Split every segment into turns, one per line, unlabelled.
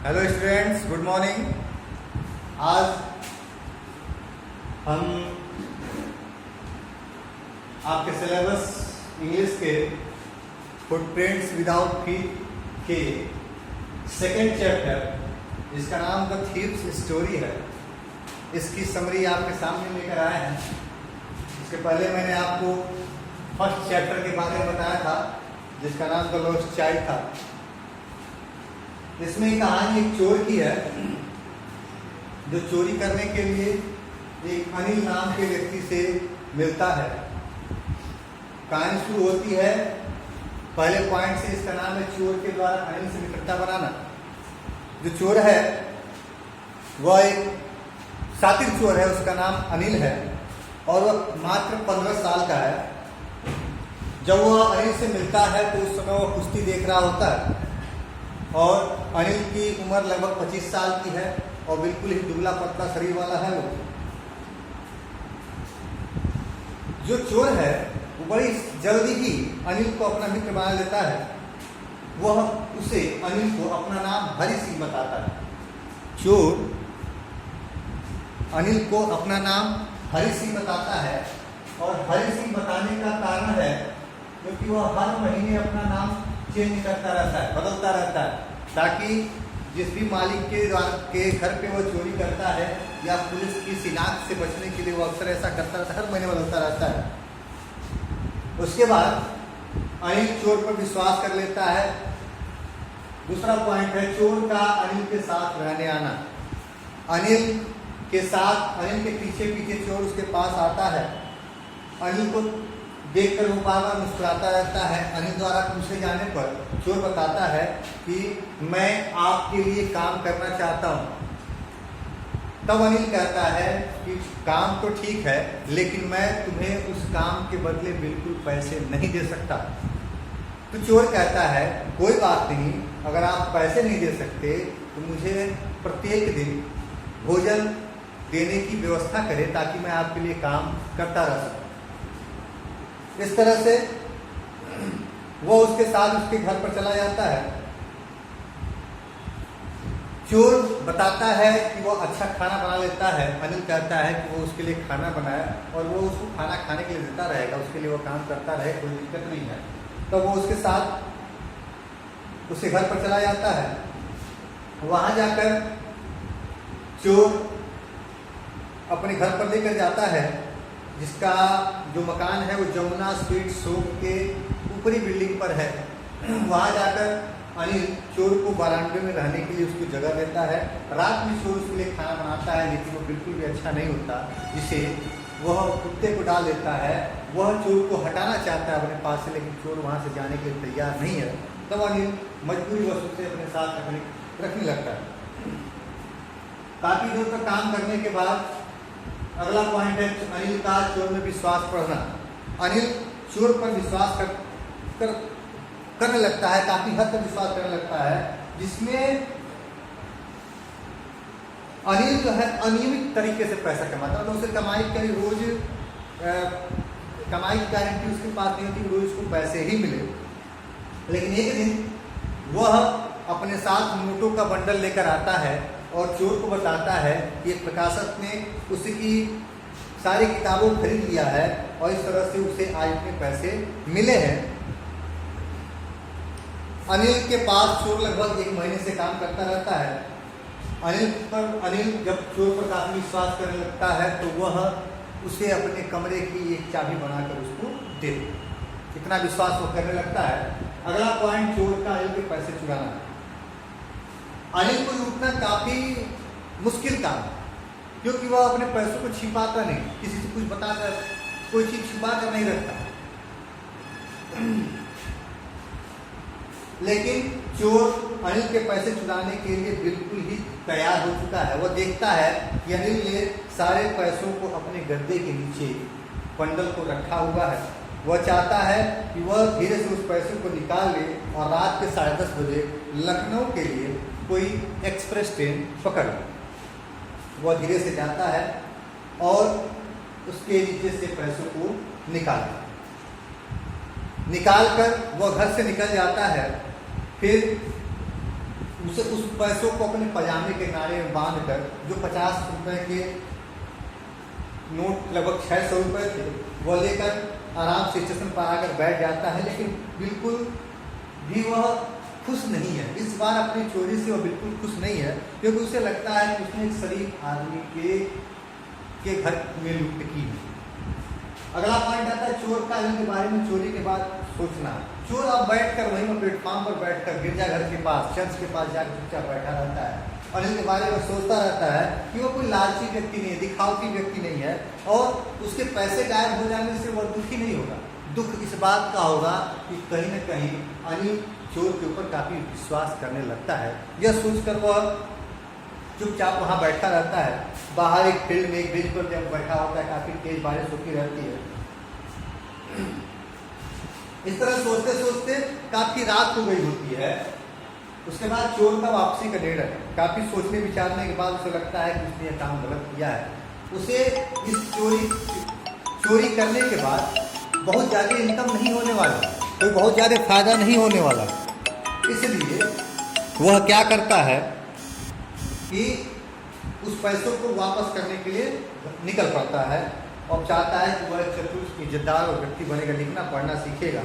Hello students, good morning. आज हम आपके सिलेबस इंग्लिश के फुटप्रिंट्स विदाउट फीट के सेकेंड चैप्टर, जिसका नाम द थीव्स स्टोरी है, इसकी समरी आपके सामने लेकर आए हैं। इसके पहले मैंने आपको फर्स्ट चैप्टर के बारे में बताया था, जिसका नाम द लॉस्ट चाइल्ड था। इसमें कहानी एक चोर की है, जो चोरी करने के लिए एक अनिल नाम के व्यक्ति से मिलता है। कहानी शुरू होती है पहले पॉइंट से। इसका नाम है चोर के द्वारा अनिल से मित्रता बनाना। जो चोर है वह एक शातिर चोर है, उसका नाम अनिल है और वह मात्र 15 साल का है। जब वह अनिल से मिलता है तो उस समय वह कुश्ती देख रहा होता है और अनिल की उम्र लगभग 25 साल की है और बिल्कुल ही दुबला पतला शरीर वाला है। वो जो चोर है वो बड़ी जल्दी ही अनिल को अपना मित्र बना लेता है। वह उसे अनिल को अपना नाम हरि सिंह बताता है। चोर अनिल को अपना नाम हरि सिंह बताता है और हरि सिंह बताने का कारण है क्योंकि वह हर महीने अपना नाम चेंज करता रहता है, बदलता रहता है, ताकि जिस भी मालिक के घर पे वो चोरी करता है या पुलिस की शिनाख्त से बचने के लिए वो अक्सर ऐसा करता रहता है, हर महीने बदलता रहता है। उसके बाद अनिल चोर पर विश्वास कर लेता है। दूसरा पॉइंट है चोर का अनिल के साथ रहने आना। अनिल के साथ, अनिल के पीछे पीछे चोर उसके पास आता है। अनिल को देखकर वो बार बार मुस्कुराता रहता है। अनिल द्वारा पूछे जाने पर चोर बताता है कि मैं आपके लिए काम करना चाहता हूँ। तब अनिल कहता है कि काम तो ठीक है, लेकिन मैं तुम्हें उस काम के बदले बिल्कुल पैसे नहीं दे सकता। तो चोर कहता है कोई बात नहीं, अगर आप पैसे नहीं दे सकते तो मुझे प्रत्येक दिन भोजन देने की व्यवस्था करें ताकि मैं आपके लिए काम करता रह सकूं। इस तरह से वो उसके साथ उसके घर पर चला जाता है। चोर बताता है कि वो अच्छा खाना बना लेता है। अनिल कहता है कि वो उसके लिए खाना बनाया और वो उसको खाना खाने के लिए देता रहेगा, उसके लिए वो काम करता रहे, कोई दिक्कत नहीं है। तो वो उसके साथ उसके घर पर चला जाता है। वहां जाकर चोर अपने घर पर लेकर जाता है, जिसका जो मकान है वो जमुना स्वीट शॉप के ऊपरी बिल्डिंग पर है। वहां जाकर अनिल चोर को बरामदे में रहने के लिए उसको जगह देता है। रात में चोर उसके लिए खाना बनाता है, लेकिन वो बिल्कुल भी अच्छा नहीं होता, जिसे वह कुत्ते को डाल देता है। वह चोर को हटाना चाहता है अपने पास से, लेकिन चोर वहां से जाने के लिए तैयार नहीं है। तब अनिल मजबूरी वश उसे अपने साथ रखने लगता है। काफी देर तक काम करने के बाद अगला पॉइंट है अनिल का चोर में विश्वास बढ़ना। अनिल चोर पर विश्वास करने लगता है, काफी हद तक विश्वास करने लगता है, जिसमें अनिल जो है अनियमित तरीके से पैसा कमाता है। तो उसे कमाई की रोज कमाई की गारंटी उसके पास नहीं होती, रोज उसको पैसे ही मिले। लेकिन एक दिन वह अपने साथ नोटों का बंडल लेकर आता है और चोर को बताता है कि एक प्रकाशक ने उसकी सारी किताबों को खरीद लिया है और इस तरह से उसे आज इतने पैसे मिले हैं। अनिल के पास चोर लगभग 1 महीने से काम करता रहता है। अनिल जब चोर पर काफी विश्वास करने लगता है तो वह उसे अपने कमरे की एक चाबी बनाकर उसको दे देता। इतना विश्वास वो करने लगता है। अगला पॉइंट चोर का अनिल के पैसे चुराना। अनिल को लूटना काफी मुश्किल काम है, क्योंकि वह अपने पैसों को छिपाता नहीं, किसी से कुछ बताकर कोई चीज छिपा कर नहीं रखता। लेकिन चोर अनिल के पैसे चुराने के लिए बिल्कुल ही तैयार हो चुका है। वह देखता है कि अनिल ने सारे पैसों को अपने गद्दे के नीचे बंडल को रखा हुआ है। वह चाहता है कि वह धीरे से उस पैसे को निकाल ले और रात के 10:30 बजे लखनऊ के लिए कोई एक्सप्रेस ट्रेन पकड़ ले। वह धीरे से जाता है और उसके नीचे से पैसों को निकाल कर वह घर से निकल जाता है। फिर उसे उस पैसों को अपने पजामे के नारे में बांध कर, जो 50 रुपए के नोट लगभग 600 रुपए थे, वह लेकर आराम से स्टेशन पर आकर बैठ जाता है, लेकिन बिल्कुल भी वह खुश नहीं है। इस बार अपनी चोरी से वह बिल्कुल खुश नहीं है, क्योंकि उसे लगता है कि उसने एक शरीफ आदमी के घर में लूट की। अगला पॉइंट आता है चोर का के बारे में, चोरी के बाद सोचना। चोर अब बैठकर वहीं पर प्लेटफॉर्म पर बैठकर गिरजाघर के पास, चर्च के पास जाकर चुपचाप बैठा रहता है और इनके बारे में सोचता रहता है कि वो कोई लालची व्यक्ति नहीं है, दिखावटी व्यक्ति नहीं है, और उसके पैसे गायब हो जाने से वह दुखी नहीं होगा। दुख इस बात का होगा कि कहीं न कहीं अनिल चोर के ऊपर काफ़ी विश्वास करने लगता है। यह सोचकर वह चुपचाप वहाँ बैठा रहता है। बाहर एक फील्ड में एक ब्रिज पर जब बैठा होता है, काफ़ी तेज बारिश होती रहती है। इस तरह सोचते सोचते काफ़ी रात हो गई होती है। उसके बाद चोर का वापसी का निर्णय, काफ़ी सोचने विचारने के बाद उसे लगता है कि उसने यह काम गलत किया है। उसे इस चोरी करने के बाद बहुत ज़्यादा इनकम नहीं होने वाला, कोई बहुत ज़्यादा फायदा नहीं होने वाला। इसलिए वह क्या करता है कि उस पैसों को वापस करने के लिए निकल पड़ता है और चाहता है कि वह एक चतुर इज्जतदार और व्यक्ति बनेगा, लिखना पढ़ना सीखेगा।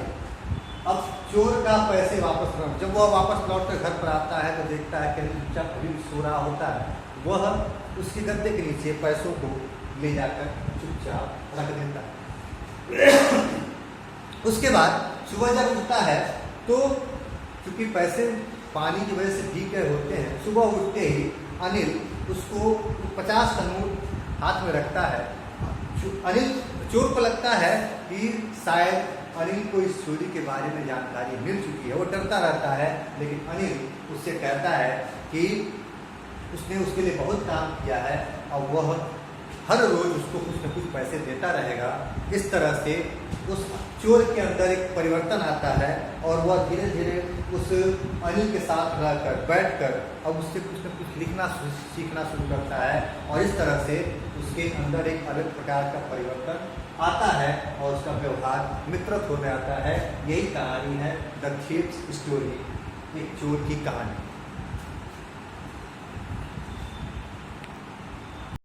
अब चोर का पैसे वापस लौट, जब वह वापस लौट कर घर पर आता है तो देखता है कि चुपचाप अभी भी सो रहा होता है। वह उसके गद्दे के नीचे पैसों को ले जाकर चुपचाप रख देता है। उसके बाद सुबह जब उठता है तो चूंकि पैसे पानी की वजह से भीग गए होते हैं, सुबह उठते ही अनिल उसको 50 का नोट हाथ में रखता है। अनिल चोर को लगता है कि शायद अनिल को इस चोरी के बारे में जानकारी मिल चुकी है। वो डरता रहता है, लेकिन अनिल उससे कहता है कि उसने उसके लिए बहुत काम किया है और वह हर रोज उसको कुछ न कुछ पैसे देता रहेगा। इस तरह से उस चोर के अंदर एक परिवर्तन आता है और वह धीरे धीरे उस अनिल के साथ रहकर बैठकर अब उससे कुछ न कुछ लिखना सीखना शुरू करता है और इस तरह से उसके अंदर एक अलग प्रकार का परिवर्तन आता है और उसका व्यवहार मित्रत्व में आता है। यही कहानी है द थीफ्स स्टोरी, एक चोर की कहानी।